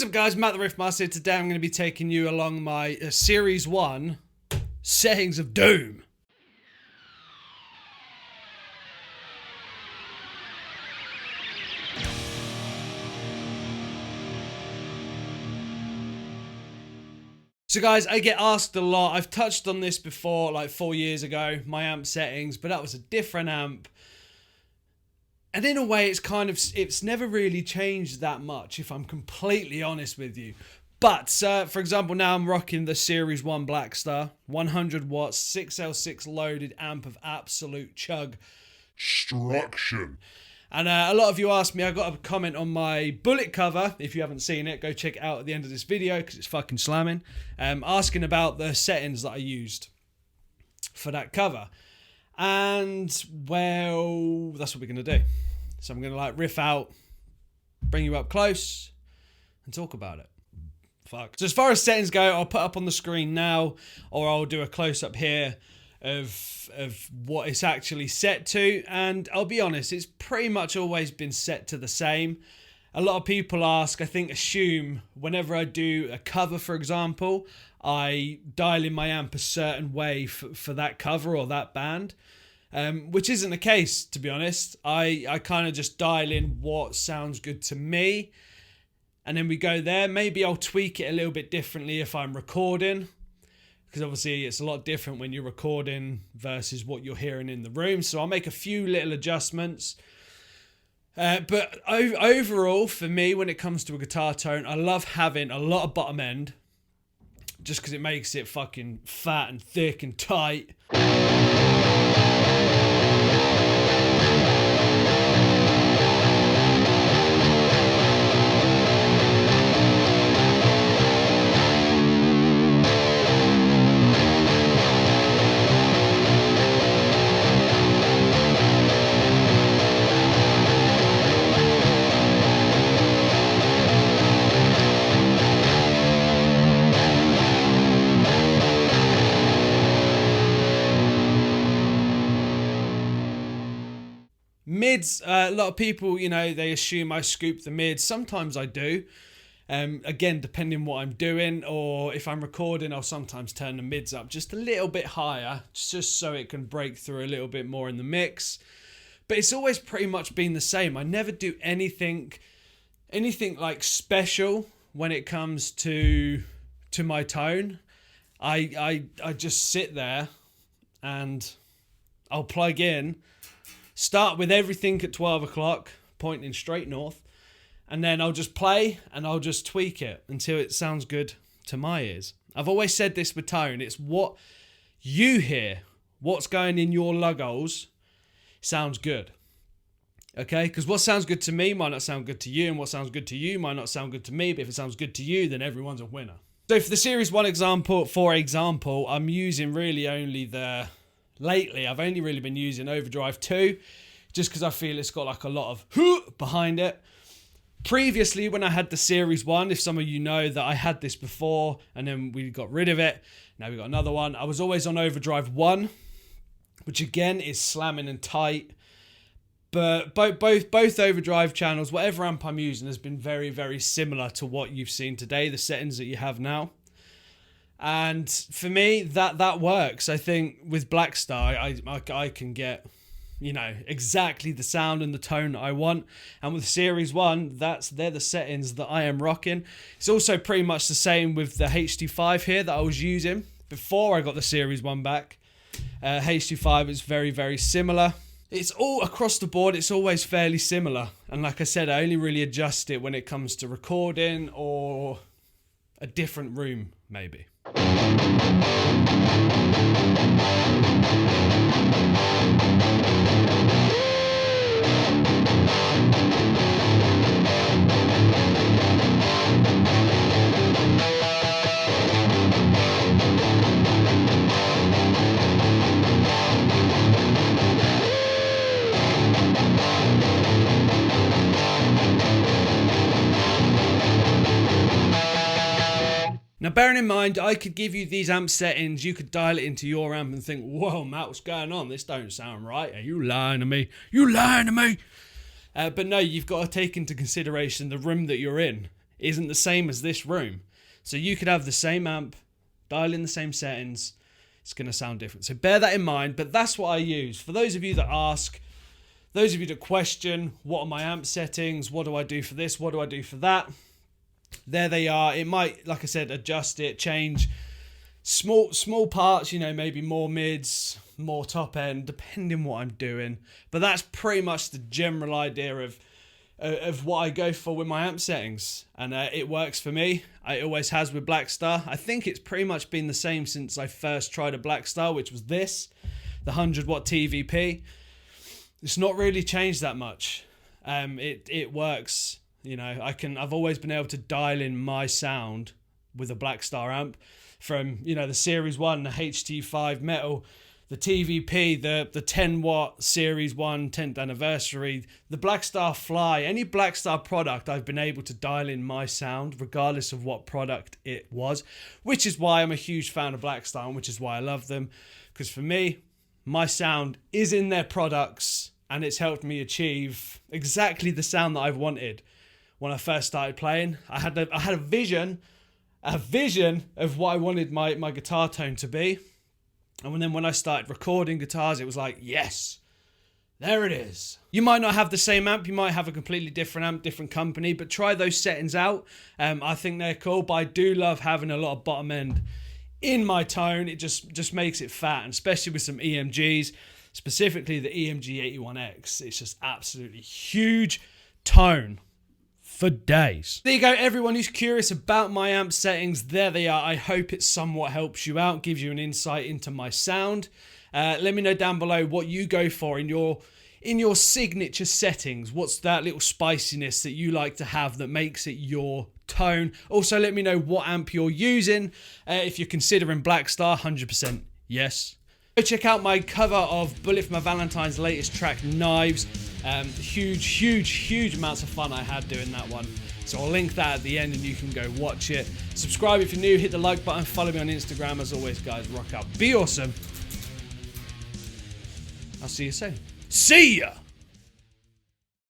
What's up guys, Matt the Riff Master. Today I'm going to be taking you along my Series 1 settings of doom. So guys, I get asked a lot. I've touched on this before, like 4 years ago, my amp settings, but that was a different amp. And in a way, it's never really changed that much, if I'm completely honest with you. But, for example, now I'm rocking the Series 1 Blackstar, 100 watts, 6L6 loaded amp of absolute chug destruction. And a lot of you asked me, I got a comment on my bullet cover. If you haven't seen it, go check it out at the end of this video because it's fucking slamming. Asking about the settings that I used for that cover. And, well, that's what we're going to do. So I'm going to like riff out, bring you up close, and talk about it. Fuck. So as far as settings go, I'll put up on the screen now, or I'll do a close-up here of what it's actually set to. And I'll be honest, it's pretty much always been set to the same. A lot of people assume whenever I do a cover, for example, I dial in my amp a certain way for that cover or that band. Which isn't the case, to be honest. I kind of just dial in what sounds good to me, and then we go there. Maybe I'll tweak it a little bit differently if I'm recording, because obviously it's a lot different when you're recording versus what you're hearing in the room. So I'll make a few little adjustments. But overall, for me, when it comes to a guitar tone, I love having a lot of bottom end, just because it makes it fucking fat and thick and tight. Mids, a lot of people, they assume I scoop the mids. Sometimes I do. Again, depending what I'm doing, or if I'm recording, I'll sometimes turn the mids up just a little bit higher, just so it can break through a little bit more in the mix. But it's always pretty much been the same. I never do anything like special when it comes to my tone. I just sit there and I'll plug in. Start with everything at 12 o'clock, pointing straight north, and then I'll just play and I'll just tweak it until it sounds good to my ears. I've always said this with tone, it's what you hear, what's going in your lug holes sounds good. Okay, because what sounds good to me might not sound good to you, and what sounds good to you might not sound good to me, but if it sounds good to you, then everyone's a winner. So for the Series 1 example, I'm using really only lately, I've only really been using Overdrive 2, just because I feel it's got like a lot of behind it. Previously, when I had the Series 1, if some of you know that I had this before, and then we got rid of it, now we got another one. I was always on Overdrive 1, which again is slamming and tight. But both Overdrive channels, whatever amp I'm using, has been very, very similar to what you've seen today, the settings that you have now. And for me, that works. I think with Blackstar, I can get, exactly the sound and the tone that I want. And with Series 1, they're the settings that I am rocking. It's also pretty much the same with the HD5 here that I was using before I got the Series 1 back. HD5 is very, very similar. It's all across the board. It's always fairly similar. And like I said, I only really adjust it when it comes to recording or a different room, maybe. Now, bearing in mind, I could give you these amp settings, you could dial it into your amp and think, whoa, Matt, what's going on? This don't sound right. Are you lying to me? You lying to me? But no, you've got to take into consideration the room that you're in. isn't the same as this room. So you could have the same amp, dial in the same settings, it's going to sound different. So bear that in mind, but that's what I use. For those of you that ask, those of you that question, what are my amp settings? What do I do for this? What do I do for that? There they are. It might, like I said, adjust it, change small parts, you know, maybe more mids, more top end, depending what I'm doing. But that's pretty much the general idea of what I go for with my amp settings, and it works for me. It always has with Blackstar. I think it's pretty much been the same since I first tried a Blackstar, which was this, the 100 watt TVP. It's not really changed that much. It works. You know, I've always been able to dial in my sound with a Blackstar amp, from, you know, the Series 1, the HT5 metal, the TVP, the 10 watt Series 1 10th anniversary, the Blackstar Fly, any Blackstar product, I've been able to dial in my sound regardless of what product it was, which is why I'm a huge fan of Blackstar, and which is why I love them, because for me, my sound is in their products, and it's helped me achieve exactly the sound that I've wanted. When I first started playing, I had a vision of what I wanted my guitar tone to be. And then when I started recording guitars, it was like, yes, there it is. You might not have the same amp, you might have a completely different amp, different company, but try those settings out. I think they're cool, but I do love having a lot of bottom end in my tone. It just makes it fat, and especially with some EMGs, specifically the EMG 81X. It's just absolutely huge tone for days. There you go, everyone who's curious about my amp settings, there they are. I hope it somewhat helps you out, gives you an insight into my sound. Let me know down below what you go for in your signature settings. What's that little spiciness that you like to have that makes it your tone? Also, let me know what amp you're using. If you're considering Blackstar, 100% yes. Go check out my cover of Bullet for My Valentine's latest track, Knives. Huge amounts of fun I had doing that one. So I'll link that at the end and you can go watch it. Subscribe if you're new, hit the like button, follow me on Instagram. As always, guys, rock out, be awesome. I'll see you soon. See ya!